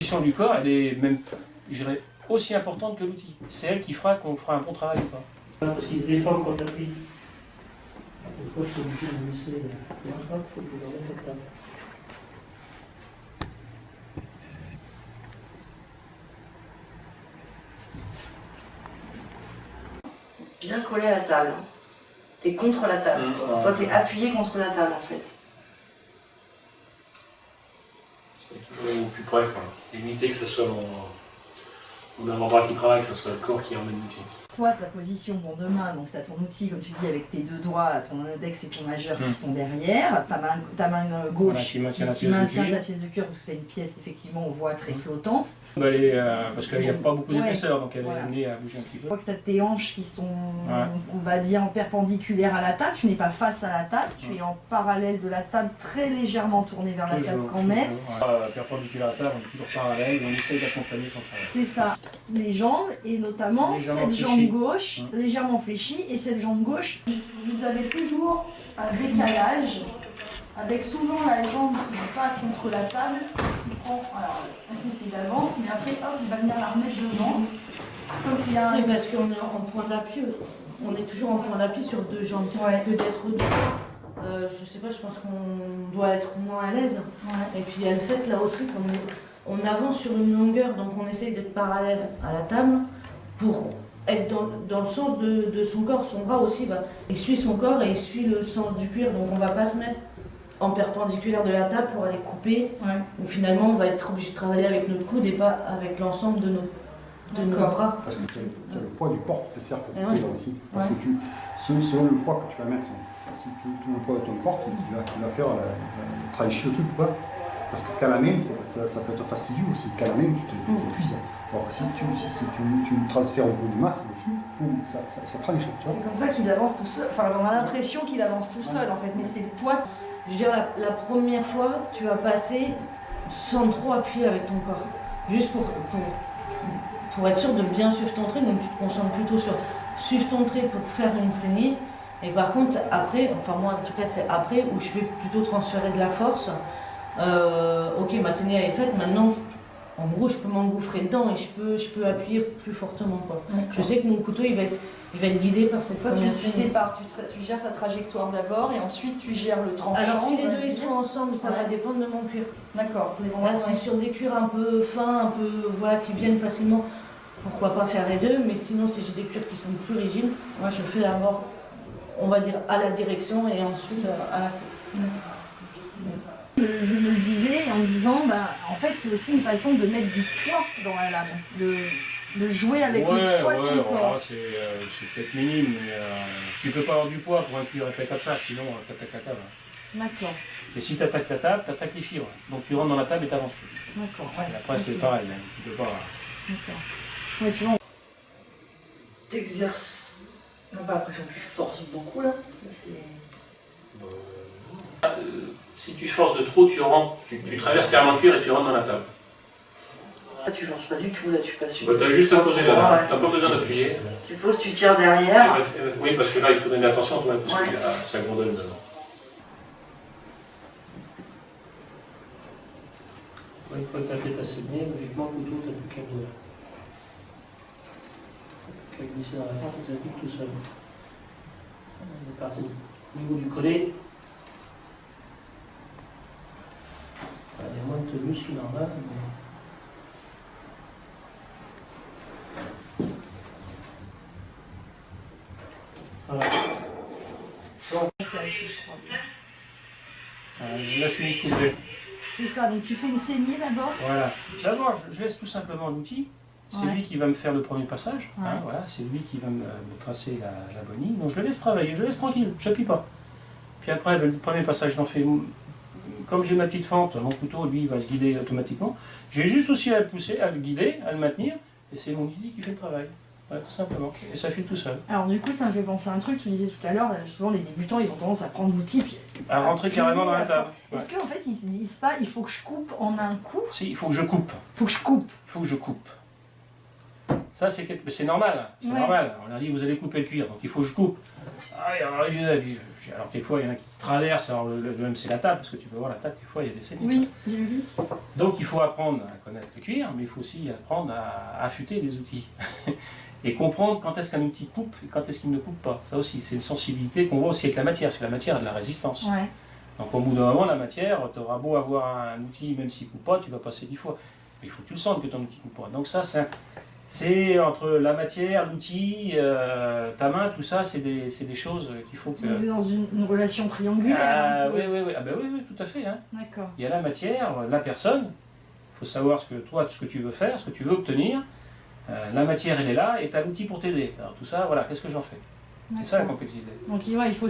position du corps, elle est même, je dirais, aussi importante que l'outil. C'est elle qui fera qu'on fera un bon travail ou pas. Parce qu'il se déforme quand tu appuies. Pourquoi je suis obligé de me laisser là, faut que je le remette comme ça. Bien collé à la table. T'es contre la table. Toi, t'es appuyé contre la table, en fait. C'est toujours au plus près, quoi. Éviter que ce soit mon avant-bras qui travaille, que ce soit le corps qui emmène l'outil. Toi, ta position de main, donc tu as ton outil, comme tu dis, avec tes deux doigts, ton index et ton majeur qui sont derrière, ta main gauche voilà, qui maintient ta pièce de cuir, parce que tu as une pièce, effectivement, on voit très flottante. Bah, parce qu'il n'y a pas beaucoup d'épaisseur, donc elle est amenée à bouger un petit peu. Je crois que tu as tes hanches qui sont, on va dire, perpendiculaires à la table, tu n'es pas face à la table, tu es en parallèle de la table, très légèrement tourné vers la table quand même. Perpendiculaire à la table, on est toujours parallèle, et on essaye d'accompagner son travail. C'est ça. Les jambes, et notamment cette jambe gauche, légèrement fléchie, et cette jambe gauche, vous avez toujours un décalage, avec souvent la jambe qui n'est pas contre la table, qui prend, alors un coup c'est d'avance, mais après hop, il va venir la remettre devant. Comme il y a un... Oui, parce qu'on est en point d'appui, on est toujours en point d'appui sur deux jambes, que d'être deux. Je sais pas, je pense qu'on doit être moins à l'aise. Et puis il y a le fait là aussi qu'on avance sur une longueur, donc on essaye d'être parallèle à la table pour être dans le sens de son corps. Son bras aussi, il suit son corps et il suit le sens du cuir, donc on va pas se mettre en perpendiculaire de la table pour aller couper, ou finalement on va être obligé de travailler avec notre coude et pas avec l'ensemble de nos bras. Parce que tu as le poids du corps qui te sert pour couper là aussi. Parce que selon le poids que tu vas mettre, si tout le poids de ton corps, tu vas faire trancher le truc ou pas. Parce que qu'à la main, ça peut être fastidieux aussi. Qu'à la main, tu t'épuises. Alors que si tu transfères un peu de masse dessus, boum, ça tranche. C'est comme ça qu'il avance tout seul. Enfin, on a l'impression qu'il avance tout seul en fait, mais c'est le poids. Je veux dire, la première fois, tu vas passer sans trop appuyer avec ton corps. Juste pour être sûr de bien suivre ton trait, donc tu te concentres plutôt sur suivre ton trait pour faire une saignée. Et par contre, après, enfin moi en tout cas c'est après où je vais plutôt transférer de la force. Ok, ma saignée elle est faite, maintenant en gros je peux m'engouffrer dedans et je peux appuyer plus fortement, quoi. Je sais que mon couteau il va être guidé par cette première tu sépares, tu gères ta trajectoire d'abord et ensuite tu gères le tranchant. Alors si les deux ils sont ensemble, ça va dépendre de mon cuir. D'accord. Là c'est sur des cuirs un peu fins, un peu qui viennent facilement, pourquoi pas faire les deux, mais sinon si j'ai des cuirs qui sont plus rigides, moi je fais d'abord, on va dire, à la direction et ensuite à la queue. Je me disais en me disant, en fait c'est aussi une façon de mettre du poids dans la lame, de jouer avec le poids de ton corps. C'est peut-être minime, mais tu peux pas avoir du poids pour un cuir fait comme ça, sinon t'attaques la table. D'accord. Et si t'attaques la table, t'attaques les fibres. Donc tu rentres dans la table et t'avances plus. D'accord. Et après c'est pareil, tu peux pas... D'accord. Ouais, tu vois. T'exerces. On n'a pas l'impression que tu forces beaucoup là. Si tu forces de trop, tu rentres, tu traverses carrément le cuir et tu rentres dans la table. Là tu forces pas du tout, là tu passes sur. T'as juste à poser là, t'as pas besoin d'appuyer. Tu poses, tu tires derrière. Oui, parce que là il faut donner attention, toi, parce que ça gourdonne dedans. Une fois que tu as fait ta saignée, logiquement, le couteau, tu n'as plus qu'à glisser dans la porte et ça pique tout seul. On est parti au niveau du collet. Il y a moins de muscles qu'il en a. Voilà. Là, je suis une coupée. C'est ça, donc tu fais une saignée d'abord. Voilà. D'abord, je laisse tout simplement l'outil. C'est lui qui va me faire le premier passage. Voilà, c'est lui qui va me tracer la bonne ligne. Donc je le laisse travailler, je le laisse tranquille, je n'appuie pas. Puis après, le premier passage, j'en fais. Comme j'ai ma petite fente, mon couteau, lui, il va se guider automatiquement. J'ai juste aussi à le pousser, à le guider, à le maintenir. Et c'est mon outil qui fait le travail. Voilà, tout simplement. Et ça fait tout seul. Alors du coup, ça me fait penser à un truc, tu disais tout à l'heure, souvent les débutants, ils ont tendance à prendre l'outil, puis à rentrer carrément dans la table. Est-ce qu'en fait, ils se disent pas, il faut que je coupe en un coup? Si, il faut que je coupe. Il faut que je coupe. Il faut que je coupe. Ça, c'est normal. Hein. C'est normal. On leur dit, vous allez couper le cuir, donc il faut que je coupe. Alors, quelquefois, il y en a qui traversent. Alors, le même, c'est la table, parce que tu peux voir la table, quelquefois, il y a des scéniques. Oui, j'ai vu. Donc, il faut apprendre à connaître le cuir, mais il faut aussi apprendre à affûter des outils. Et comprendre quand est-ce qu'un outil coupe et quand est-ce qu'il ne coupe pas. Ça aussi, c'est une sensibilité qu'on voit aussi avec la matière, parce que la matière a de la résistance. Ouais. Donc, au bout d'un moment, la matière, tu auras beau avoir un outil, même s'il ne coupe pas, tu vas passer 10 fois. Mais il faut que tu le sentes que ton outil ne coupe pas. Donc, ça, c'est entre la matière, l'outil, ta main, tout ça, c'est des choses qu'il faut que... On est dans une relation triangulaire. Oui, tout à fait. Hein. D'accord. Il y a la matière, la personne, il faut savoir ce que tu veux faire, ce que tu veux obtenir. La matière, elle est là, et tu as l'outil pour t'aider. Alors tout ça, voilà, qu'est-ce que j'en fais? C'est ça la compétitivité. Donc il faut